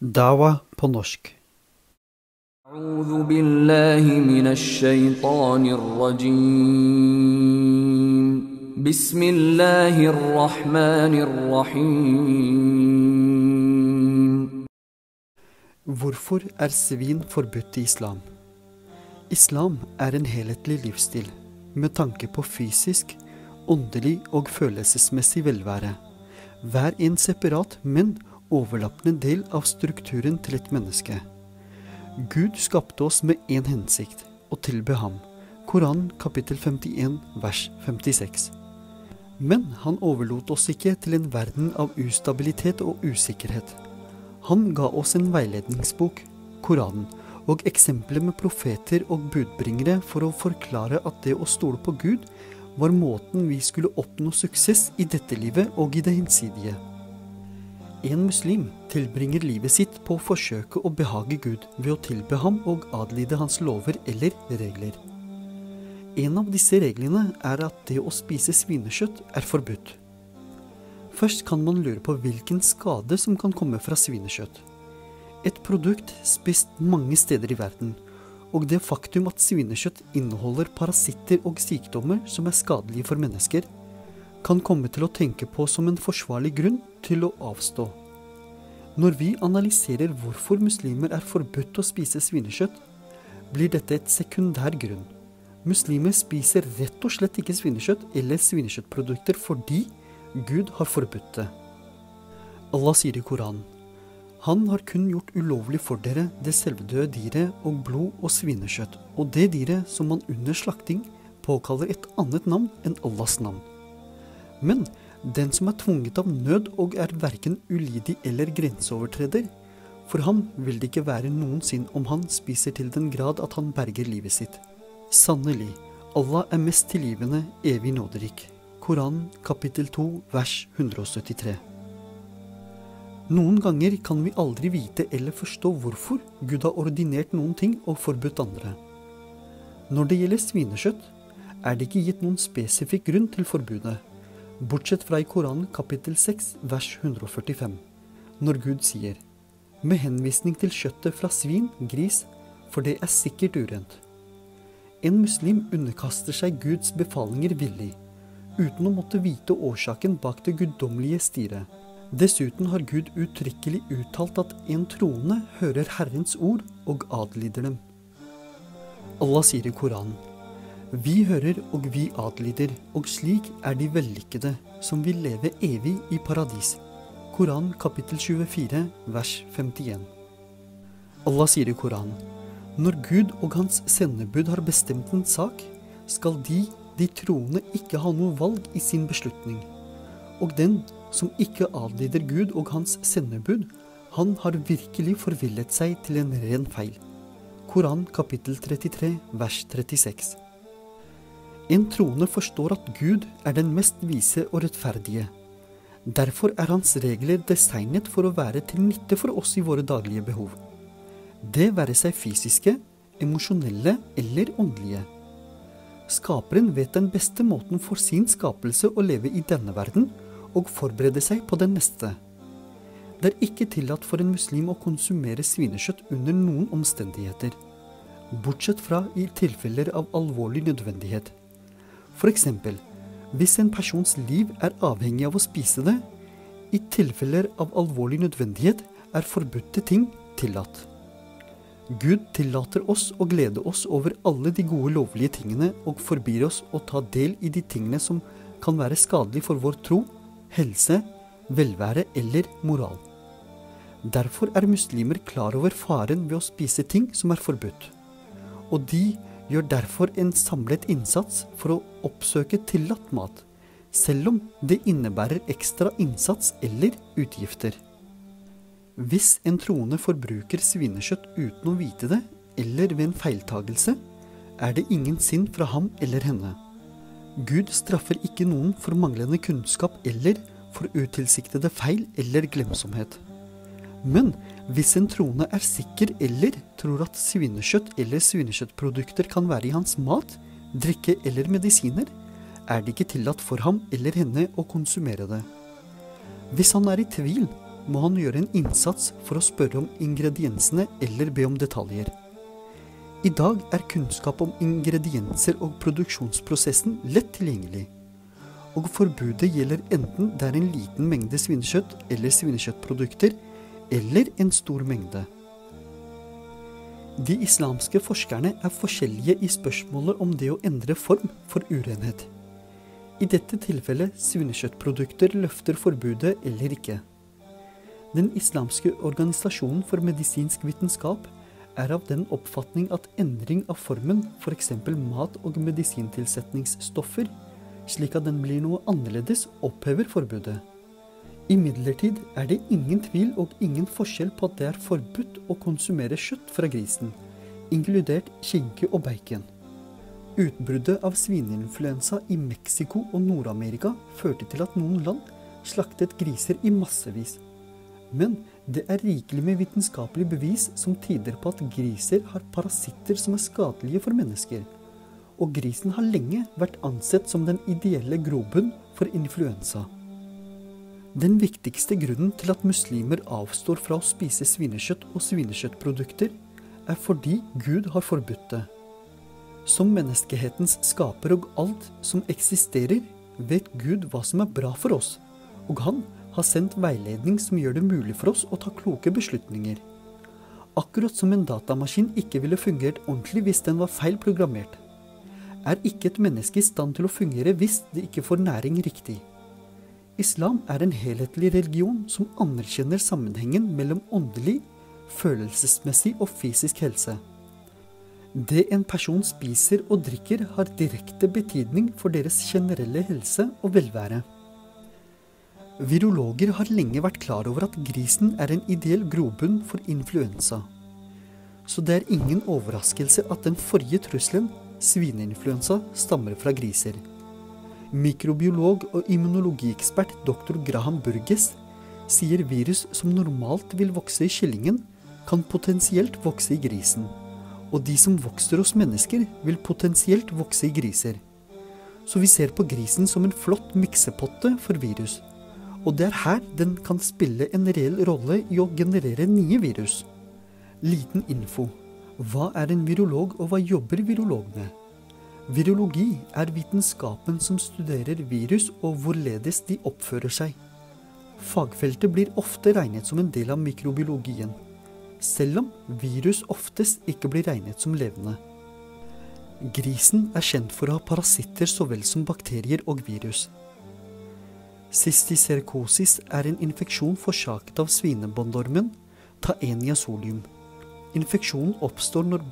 Dawa på norsk. أعوذ بالله من الشيطان الرجيم بسم الله الرحمن الرحيم. Hvorfor er svin forbudt i islam? Islam er en helhetlig livsstil, med tanke på fysisk, åndelig og følelsesmessig velvære. Hver en separat, men overlappende del av strukturen til et menneske. Gud skapte oss med en hensikt, å tilbe ham. Koran kapittel 51, vers 56. Men han overlot oss ikke til en verden av ustabilitet og usikkerhet. Han ga oss en veiledningsbok, Koranen, og eksempler med profeter og budbringere for å forklare at det å stole på Gud var måten vi skulle oppnå suksess i dette livet og i det hinsidige. En muslim tilbringer livet sitt på å forsøke å behage Gud ved å tilbe ham og adlyde hans lover eller regler. En av disse reglene er at det å spise svinekjøtt er forbudt. Først kan man lure på hvilken skade som kan komme fra svinekjøtt. Et produkt spist mange steder i verden, og det faktum at svinekjøtt inneholder parasitter og sykdommer som er skadelige for mennesker, kan komme til å tenke på som en forsvarlig grunn til å avstå. Når vi analyserer hvorfor muslimer er forbudt å spise svinekjøtt, blir dette et sekundær grunn. Muslimer spiser rett og slett ikke svinekjøtt eller svinekjøttprodukter fordi Gud har forbudt det. Allah sier i Koranen: Han har kun gjort ulovlig for dere det selvdøde dyret og blod og svinekjøtt, og det dyret som man under slakting påkaller et annet navn enn Allahs navn. Men den som er tvunget av nød og er hverken ulydig eller grenseovertreder, for ham vil det ikke være noen synd om han spiser til den grad at han berger livet sitt. Sannelig, Allah er mest tilgivende, evig nåderik. Koran kapittel 2, vers 173. Noen ganger kan vi aldri vite eller forstå hvorfor Gud har ordinert noen ting og forbudt andre. Når det gjelder svinekjøtt, er det ikke gitt noen spesifikk grunn til forbudet, bortsett fra i Koran kapittel 6, vers 145, når Gud sier, med henvisning til kjøttet fra svin, gris, for det er sikkert urent. En muslim underkaster seg Guds befalinger villig, uten å måtte vite årsaken bak det guddommelige styret. Dessuten har Gud uttrykkelig uttalt at en troende hører Herrens ord og adlyder dem. Allah sier i Koranen: Vi hører og vi adlyder, og slik er de vellykkede, som vil leve evig i paradis. Koran kapittel 24, vers 51. Allah sier i Koranen: Når Gud og hans sendebud har bestemt en sak, skal de troende ikke ha noe valg i sin beslutning. Og den som ikke adlyder Gud og hans sendebud, han har virkelig forvillet seg til en ren feil. Koran kapittel 33, vers 36. En troende forstår at Gud er den mest vise og rettferdige. Derfor er hans regler designet for å være til nytte for oss i våre daglige behov. Det være seg fysiske, emosjonelle eller åndelige. Skaperen vet den beste måten for sin skapelse å leve i denne verden, og forberede seg på den neste. Det er ikke tillatt for en muslim å konsumere svinekjøtt under noen omstendigheter, bortsett fra i tilfeller av alvorlig nødvendighet. For eksempel, hvis en persons liv er avhengig av å spise det, i tilfeller av alvorlig nødvendighet er forbudte ting tillatt. Gud tillater oss å glede oss over alle de gode lovlige tingene og forbyr oss å ta del i de tingene som kan være skadelige for vår tro, helse, velvære eller moral. Derfor er muslimer klar over faren ved å spise ting som er forbudt, og de gjør derfor en samlet innsats for å oppsøke tillatt mat, selv om det innebærer ekstra innsats eller utgifter. Hvis en troende forbruker svinekjøtt uten å vite det, eller ved en feiltagelse, er det ingen synd fra ham eller henne. Gud straffer ikke noen for manglende kunnskap eller for utilsiktede feil eller glemsomhet. Men hvis en troende er sikker eller tror at svinekjøtt eller svinekjøttprodukter kan være i hans mat, drikke eller medisiner, er det ikke tillatt for ham eller henne å konsumere det. Hvis han er i tvil, må han gjøre en innsats for å spørre om ingrediensene eller be om detaljer. I dag er kunnskap om ingredienser og produksjonsprosessen lett tilgjengelig, og forbudet gjelder enten det er en liten mengde svinekjøtt eller svinekjøttprodukter, eller en stor mengde. De islamske forskerne er forskjellige i spørsmålet om det å endre form for urenhet. I dette tilfellet svinekjøttprodukter løfter forbudet eller ikke. Den islamske organisasjonen for medisinsk vitenskap er av den oppfatning at endring av formen, for eksempel mat- og medisintilsetningsstoffer, slik at den blir noe annerledes, opphever forbudet. Imidlertid er det ingen tvil og ingen forskjell på at det er forbudt å konsumere kjøtt fra grisen, inkludert skinke og bacon. Utbruddet av svineinfluensa i Mexico og Nord-Amerika førte til at noen land slaktet griser i massevis. Men det er rikelig med vitenskapelig bevis som tyder på at griser har parasitter som er skadelige for mennesker, og grisen har lenge vært ansett som den ideelle grobunn for influensa. Den viktigste grunnen til at muslimer avstår fra å spise svinekjøtt og svinekjøttprodukter, er fordi Gud har forbudt det. Som menneskehetens skaper og alt som eksisterer, vet Gud hva som er bra for oss, og han har sendt veiledning som gjør det mulig for oss å ta kloke beslutninger. Akkurat som en datamaskin ikke ville fungert ordentlig hvis den var feil programmert, er ikke et menneske i stand til å fungere hvis det ikke får næring riktig. Islam er en helhetlig religion som anerkjenner sammenhengen mellom åndelig, følelsesmessig og fysisk helse. Det en person spiser og drikker har direkte betydning for deres generelle helse og velvære. Virologer har lenge vært klar over at grisen er en ideell grobunn for influensa. Så det er ingen overraskelse at den forrige trusselen, svineinfluensa, stammer fra griser. Mikrobiolog og immunologiekspert Dr. Graham Burgess sier virus som normalt vil vokse i kyllingen, kan potensielt vokse i grisen, og de som vokser hos mennesker vil potensielt vokse i griser. Så vi ser på grisen som en flott miksepotte for virus, og det er her den kan spille en reell rolle i å generere nye virus. Liten info. Hva er en virolog, og hva jobber virolog med? Virologi er vitenskapen som studerer virus og hvorledes de oppfører seg. Fagfeltet blir ofte regnet som en del av mikrobiologien, selv om virus oftest ikke blir regnet som levende. Grisen er kjent for å ha parasitter så vel som bakterier og virus. Cysticercosis er en infeksjon forårsaket av svinebåndormen Taenia solium. Infeksjonen oppstår når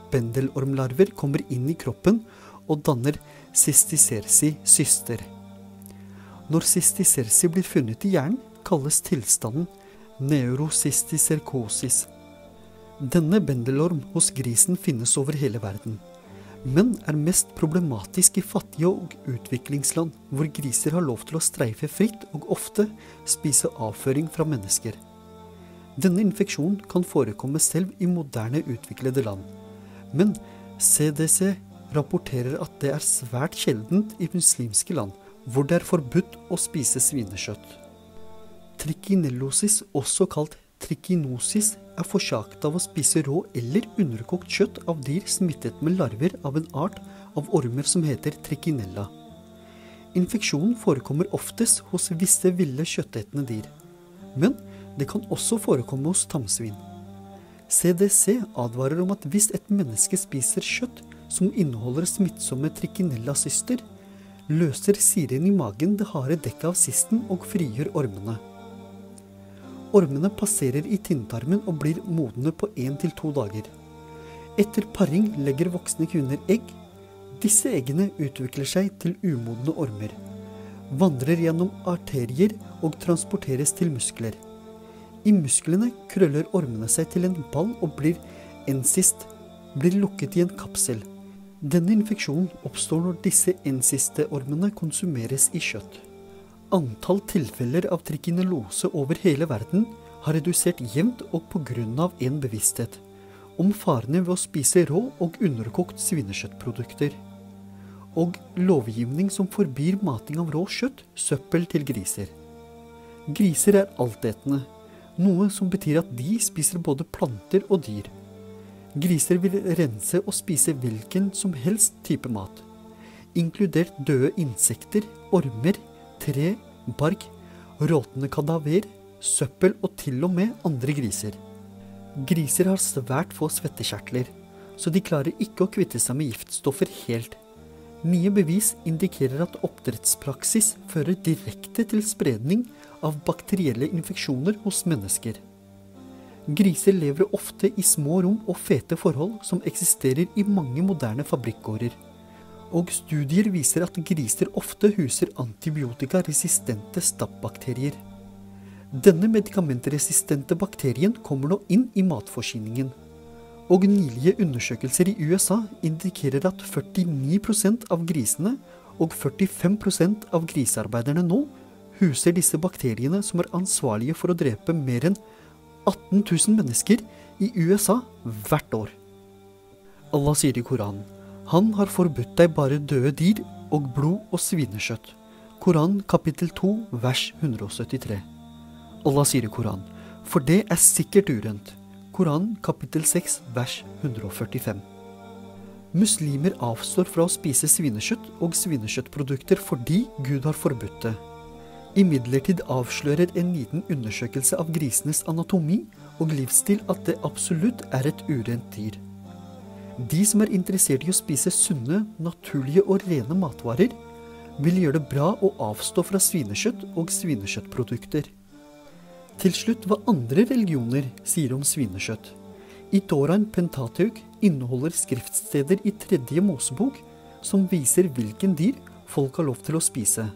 bendelormlarver kommer inn i kroppen og danner cysticerci-syster. Når cysticerci blir funnet i hjernen, kalles tilstanden neurocysticercosis. Denne bendelorm hos grisen finnes over hele verden, men er mest problematisk i fattige og utviklingsland, hvor griser har lov til å streife fritt og ofte spise avføring fra mennesker. Denne infeksjonen kan forekomme selv i moderne utviklede land, men CDC rapporterer at det er svært sjeldent i muslimske land, hvor det er forbudt å spise svinekjøtt. Trichinellosis, også kalt trichinosis, er forårsaket av å spise rå eller underkokt kjøtt av dyr smittet med larver av en art av ormer som heter trichinella. Infeksjonen forekommer oftest hos visse ville kjøttetende dyr, men det kan også forekomme hos tamsvin. CDC advarer om at hvis et menneske spiser kjøtt som inneholder smittsomme trichinella-syster, løser siren i magen det harde dekket av sisten og frigjør ormene. Ormene passerer i tynntarmen og blir modne på 1 til 2 dager. Etter paring legger voksne kvinner egg. Disse eggene utvikler seg til umodne ormer, vandrer gjennom arterier og transporteres til muskler. I musklene krøller ormene seg til en ball og blir lukket i en kapsel. Denne infeksjonen oppstår når disse ensisteormene konsumeres i kjøtt. Antall tilfeller av trichinellose over hele verden har redusert jevnt og på grunn av en bevissthet om farene ved å spise rå og underkokt svinekjøttprodukter, og lovgivning som forbyr mating av rå kjøtt, søppel til griser. Griser er altetende, noe som betyr at de spiser både planter og dyr. Griser vil rense og spise hvilken som helst type mat, inkludert døde insekter, ormer, tre, bark, råtne kadaver, søppel og til og med andre griser. Griser har svært få svettekjertler, så de klarer ikke å kvitte seg med giftstoffer helt. Nye bevis indikerer at oppdrettspraksis fører direkte til spredning av bakterielle infeksjoner hos mennesker. Griser lever ofte i små rom og fete forhold som eksisterer i mange moderne fabrikkgårder. Og studier viser at griser ofte huser antibiotikaresistente stabbakterier. Denne medikamentresistente bakterien kommer nå inn i matforsyningen. Og nylige undersøkelser i USA indikerer at 49% av grisene og 45% av grisearbeiderne nå huser disse bakteriene som er ansvarlige for å drepe mer enn 18 000 mennesker i USA hvert år. Allah sier i Koranen, han har forbudt deg bare døde dyr og blod og svinekjøtt. Koran kapittel 2 vers 173. Allah sier i Koranen, for det er sikkert urent. Koran kapittel 6 vers 145. Muslimer avstår fra å spise svinekjøtt og svinekjøttprodukter fordi Gud har forbudt det. Imidlertid avslører en liten undersøkelse av grisenes anatomi og livsstil at det absolutt er et urent dyr. De som er interessert i å spise sunne, naturlige og rene matvarer, vil gjøre det bra å avstå fra svinekjøtt og svinekjøttprodukter. Til slutt hva andre religioner sier om svinekjøtt. I Toraen Pentateuch inneholder skriftsteder i 3. Mosebok som viser hvilken dyr folk har lov til å spise.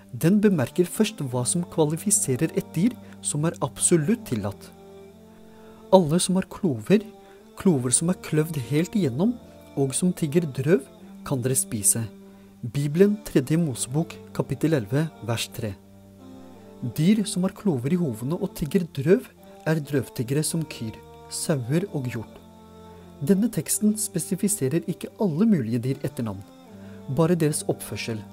Den bemerker først hva som kvalifiserer et dyr som er absolutt tillatt. Alle som har klover som er kløvd helt igjennom og som tigger drøv, kan dere spise. Bibelen 3. Mosebok kapittel 11 vers 3. Dyr som har klover i hovene og tigger drøv, er drøvtiggere som kyr, sauer og hjort. Denne teksten spesifiserer ikke alle mulige dyr etter navn, bare deres oppførsel.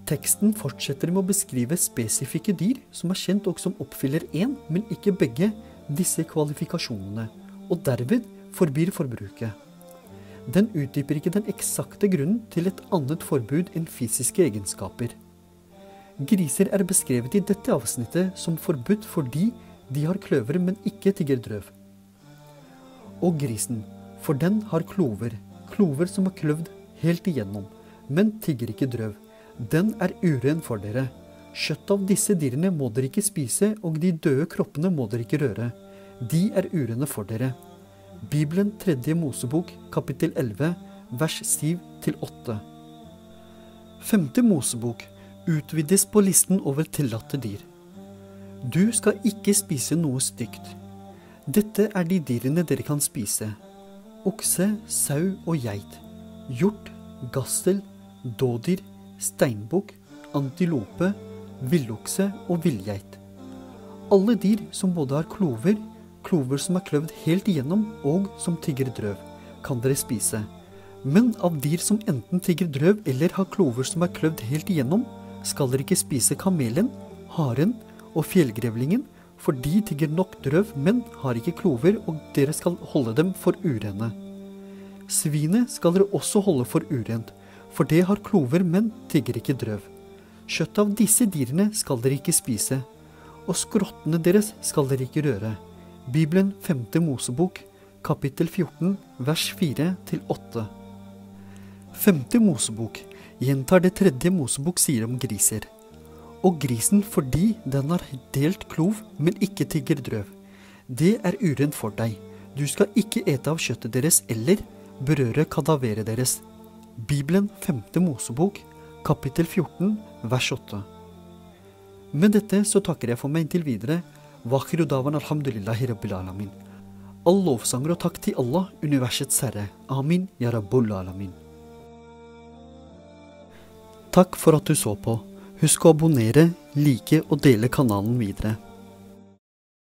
Teksten fortsetter med å beskrive spesifikke dyr som er kjent og som oppfyller en, men ikke begge, disse kvalifikasjonene, og derved forbyr forbruket. Den utdyper ikke den eksakte grunnen til et annet forbud enn fysiske egenskaper. Griser er beskrevet i dette avsnittet som forbudt fordi de har kløver, men ikke tigger drøv. Og grisen, for den har klover som er kløvd helt igjennom, men tigger ikke drøv. Den er uren for dere. Kjøtt av disse dyrene må dere ikke spise, og de døde kroppene må dere ikke røre. De er urene for dere. Bibelen 3. Mosebok, kapittel 11, vers 7-8. 5. Mosebok utvides på listen over tillatte dyr. Du skal ikke spise noe stygt. Dette er de dyrene dere kan spise. Okse, sau og geit, hjort, gassel, dådyr, steinbukk, antilope, villokse og villgeit. Alle dyr som både har klover som er kløvd helt igjennom og som tigger drøv, kan dere spise. Men av dyr som enten tigger drøv eller har klover som er kløvd helt igjennom, skal dere ikke spise kamelen, haren og fjellgrevlingen, for de tigger nok drøv, men har ikke klover, og dere skal holde dem for urene. Svinet skal dere også holde for urent, for det har klover, men tigger ikke drøv. Kjøtt av disse dyrene skal dere ikke spise, og skrottene deres skal dere ikke røre. Bibelen 5. Mosebok, kapittel 14, vers 4-8. 5. Mosebok gjentar det 3. Mosebok sier om griser. Og grisen fordi den har delt klov, men ikke tigger drøv. Det er urent for deg. Du skal ikke ete av kjøttet deres eller berøre kadaveret deres. Bibelen 5. Mosebok, kapittel 14, vers 8. Med dette så takker jeg for meg inntil videre. Wakhiru dawan alhamdulillahi rabbil alamin. All lovsanger og takk til Allah, universets herre. Amin, ya rabbul alamin. Takk for at du så på. Husk å abonnere, like og dele kanalen videre.